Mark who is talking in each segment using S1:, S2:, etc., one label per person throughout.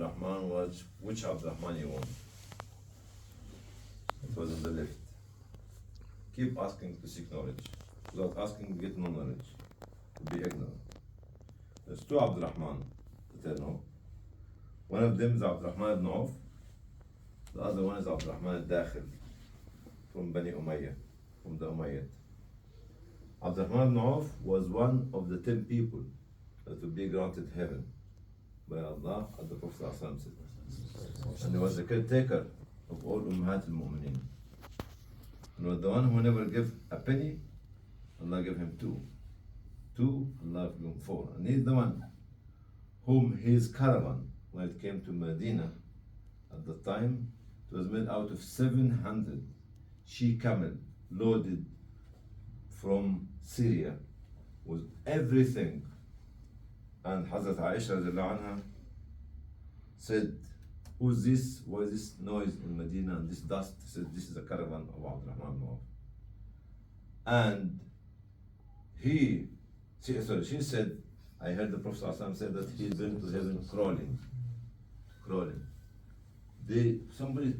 S1: Abdurrahman was which Abdurrahman you want. It was on the left. Keep asking to seek knowledge. Without asking, get no knowledge. To be ignorant. There's two Abdurrahman that I know. One of them is Abdurrahman ibn Auf. The other one is Abdurrahman al-Dakhil from Bani Umayyah, from the Umayyad. Abdurrahman ibn Auf was one of the 10 people that would be granted heaven by Allah, as the Prophet ﷺ said. And he was the caretaker of all Ummahat al-Mu'mineen. And was the one who never gave a penny, Allah gave him two. Two, Allah gave him 4. And he's the one whom his caravan, when it came to Medina, at the time, it was made out of 700 she-camel loaded from Syria with everything. And Hazrat Aisha radiallahu anha said, who's this? Why is this noise in Medina and this dust? He said, this is a caravan of Abdurrahman ibn Auf. And she said, I heard the Prophet ﷺ say that he's been to heaven crawling. Somebody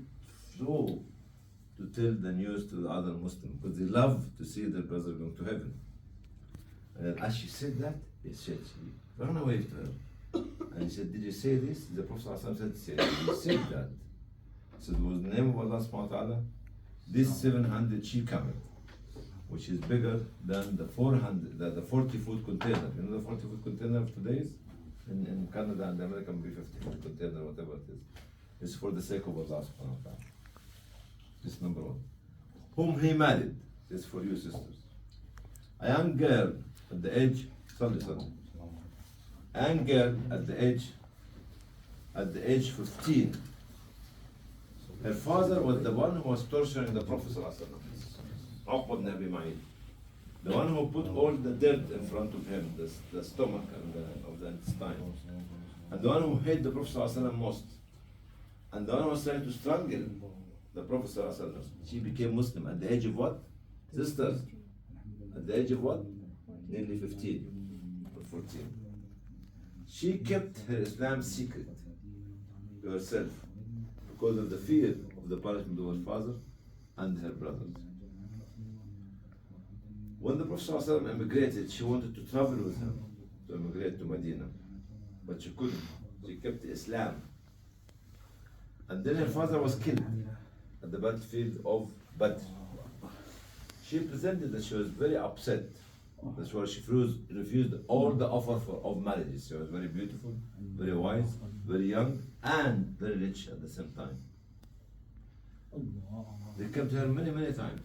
S1: flew to tell the news to the other Muslims because they love to see their brother going to heaven. And as she said that, she ran away to her. And he said, did you say this? The Prophet ﷺ said, he said that. So it was the name of Allah subhanahu wa ta'ala, this 700 she-camel, which is bigger than the 400, the 40-foot container. You know the 40-foot container of today's? In Canada and America, be 50-foot container, whatever it is. It's for the sake of Allah subhanahu wa ta'ala. This is number one. Whom he married, this is for you sisters. A young girl at the age, a young girl at the age 15. Her father was the one who was torturing the Prophet Uqba ibn Abi Mu'ayt. The one who put all the dirt in front of him, the stomach and of the intestine. And the one who hated the Prophet most. And the one who was trying to strangle the Prophet. She became Muslim at the age of what? Sisters. At the age of what? Nearly 15 or 14. She kept her Islam secret to herself because of the fear of the punishment of her father and her brothers. When the Prophet ﷺ immigrated, she wanted to travel with him to immigrate to Medina, but she couldn't. She kept Islam. And then her father was killed at the battlefield of Badr. She presented that she was very upset. That's why she refused all the offer of marriages. She was very beautiful, very wise, very young, and very rich at the same time. They came to her many times.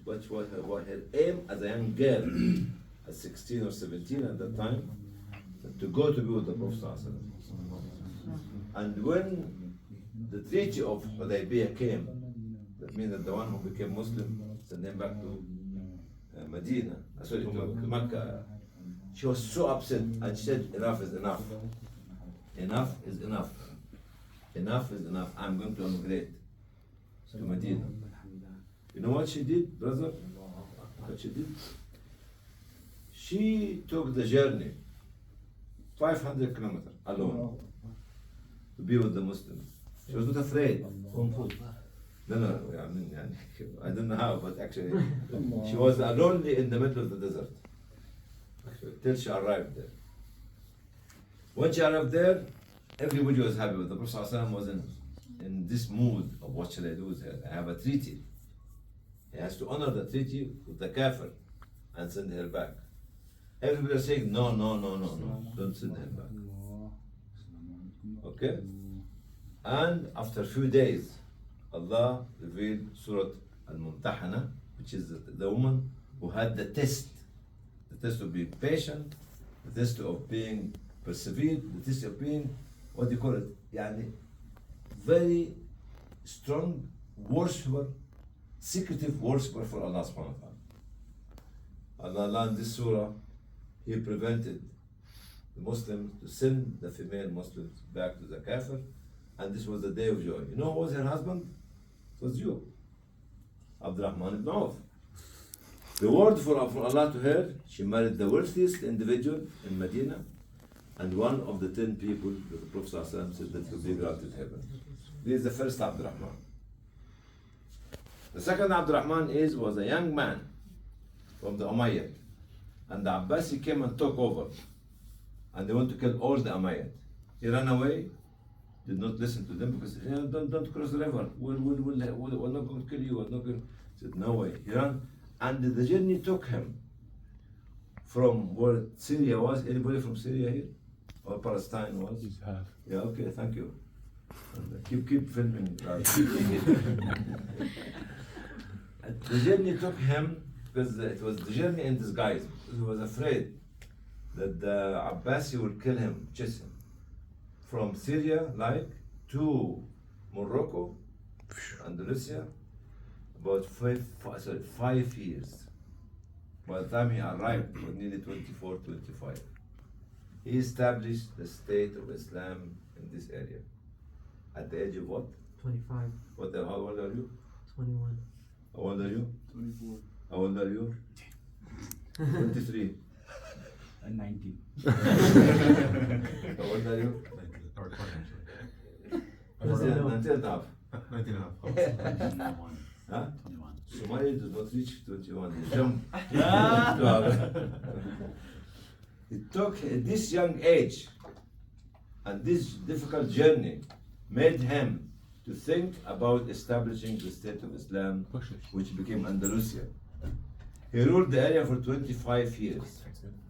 S1: But what her aim as a young girl, at 16 or 17 at that time, to go to be with the Prophet. And when the treaty of Hudaybiyah came, that means that the one who became Muslim sent him back to Medina, sorry, to Mecca. She was so upset and she said, enough is enough. Enough is enough. Enough is enough. I'm going to emigrate to Medina. You know what she did, brother? What she did? She took the journey, 500 kilometers alone, to be with the Muslims. She was not afraid. No, I don't know how, but actually, she was alone in the middle of the desert, till she arrived there. When she arrived there, everybody was happy, but the Prophet ﷺ was in this mood of what shall I do with her? I have a treaty. He has to honor the treaty with the kafir and send her back. Everybody was saying, no, don't send her back. Okay? And after a few days, Allah revealed Surah Al-Mumtahana, which is the woman who had the test of being patient, the test of being persevered, the test of being, what do you call it? Very strong worshipper, secretive worshipper for Allah subhanahu wa ta'ala. Allah in this surah, He prevented the Muslims to send the female Muslims back to the kafir, and this was the day of joy. You know who was her husband? It was you, Abdulrahman ibn Auf. The word for Allah to her, she married the wealthiest individual in Medina, And one of the 10 people that the Prophet ﷺ said that will be granted heaven. This is the first Abdurrahman. The second Abdurrahman was a young man from the Umayyad. And the Abbasi came and took over. And they want to kill all the Umayyad. He ran away, did not listen to them because don't cross the river. We're not going to kill you. We're not going. He said, no way. He ran. And the journey took him from where Syria was. Anybody from Syria here? Or Palestine was? Yeah, okay, thank you. And keep filming. The journey took him because it was the journey in disguise. He was afraid that the Abbasi would kill him, chase him. From Syria, to Morocco, Andalusia, about 5 years. By the time he arrived, he was nearly 24, 25. He established the state of Islam in this area. At the age of what?
S2: 25.
S1: How old are you?
S2: 21.
S1: How old are you?
S3: 24.
S1: How old are you? 23.
S3: And 19.
S1: How old are you?
S4: Or 20
S1: 19 and a half.
S4: 19 and a half.
S3: 21.
S1: Huh?
S3: 21.
S1: Somalia does not reach 21. They jump. It took this young age and this difficult journey made him to think about establishing the state of Islam, which became Andalusia. He ruled the area for 25 years.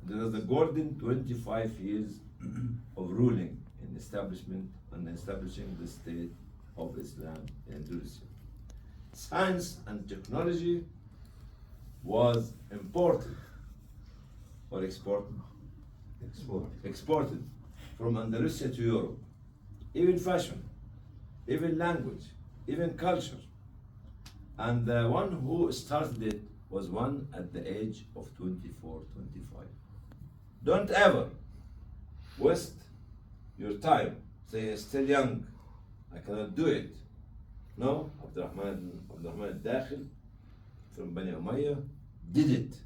S1: There was a golden 25 years of ruling in establishing the state of Islam in Andalusia. Science and technology was imported or exported from Andalusia to Europe. Even fashion, even language, even culture. And the one who started it was one at the age of 24, 25. Don't ever waste your time. Say, I'm still young, I cannot do it. No, Abdulrahman al-Dakhil from Bani Umayyah did it.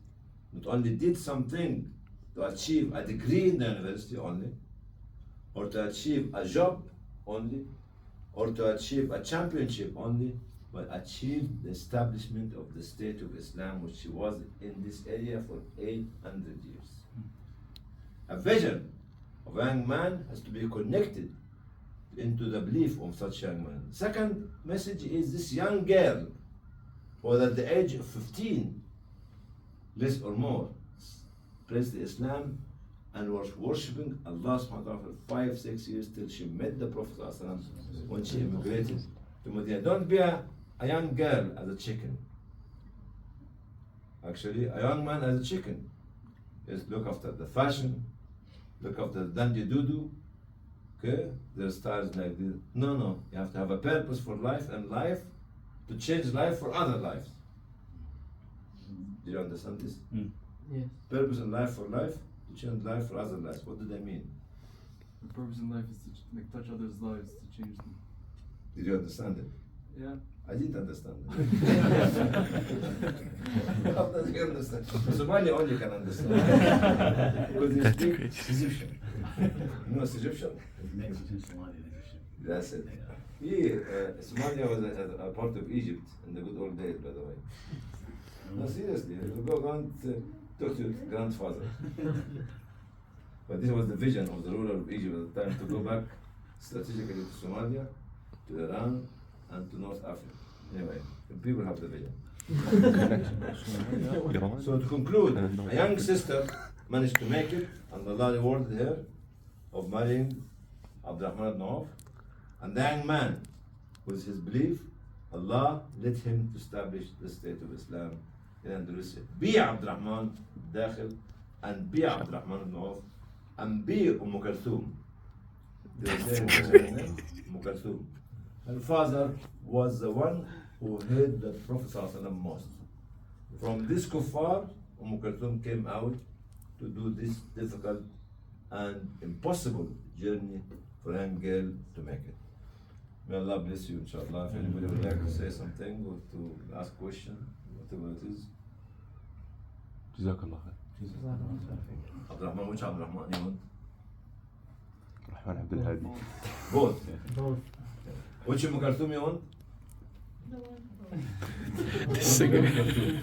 S1: Not only did something to achieve a degree in the university only, or to achieve a job only, or to achieve a championship only, but achieved the establishment of the state of Islam, which was in this area for 800 years. A vision of a young man has to be connected into the belief of such young man. Second message is this young girl was at the age of 15, less or more, praised Islam and was worshipping Allah subhanahu wa ta'ala for 5-6 years till she met the Prophet when she immigrated to Medina. Don't be a young girl as a chicken. Actually, a young man as a chicken. Just look after the fashion, look after the dandy doo-doo. Okay, their styles like this. No, you have to have a purpose for life and life to change life for other lives. Do you understand this?
S2: Yes.
S1: Purpose in life for life to change life for other lives. What do they mean?
S5: The purpose in life is to touch others' lives, to change them.
S1: Did you understand it?
S5: Yeah.
S1: I didn't understand it. How does he understand? Somali only can understand. Because they speak Egyptian. You know Egyptian?
S3: Mexican, Somali, and Egyptian.
S1: That's it. Somalia was a part of Egypt in the good old days, by the way. No, seriously, you go and talk to your grandfather. But this was the vision of the ruler of Egypt at the time, to go back strategically to Somalia, to Iran, and to North Africa. Anyway, the people have the vision. So to conclude, a young sister managed to make it, and Allah rewarded her of marrying Abdulrahman ibn Auf. And the young man, with his belief, Allah led him to establish the state of Islam in Andalusia. Be Abdulrahman Dakhil, and be Abdulrahman ibn Auf, and be Kulthum. They were saying Kulthum. Her father was the one who heard the Prophet ﷺ most. From this kuffar, Kulthum came out to do this difficult and impossible journey for a young girl to make it. May Allah bless you, inshallah. If anybody would like to say something or to ask a question, whatever it is.
S4: Jazakallah khair.
S1: Abdulrahman, which Abdulrahman you want?
S2: Abdulrahman Abdulhadi.
S1: Both.
S6: Both.
S1: Which Kulthum you want?
S6: The one.
S2: The singer.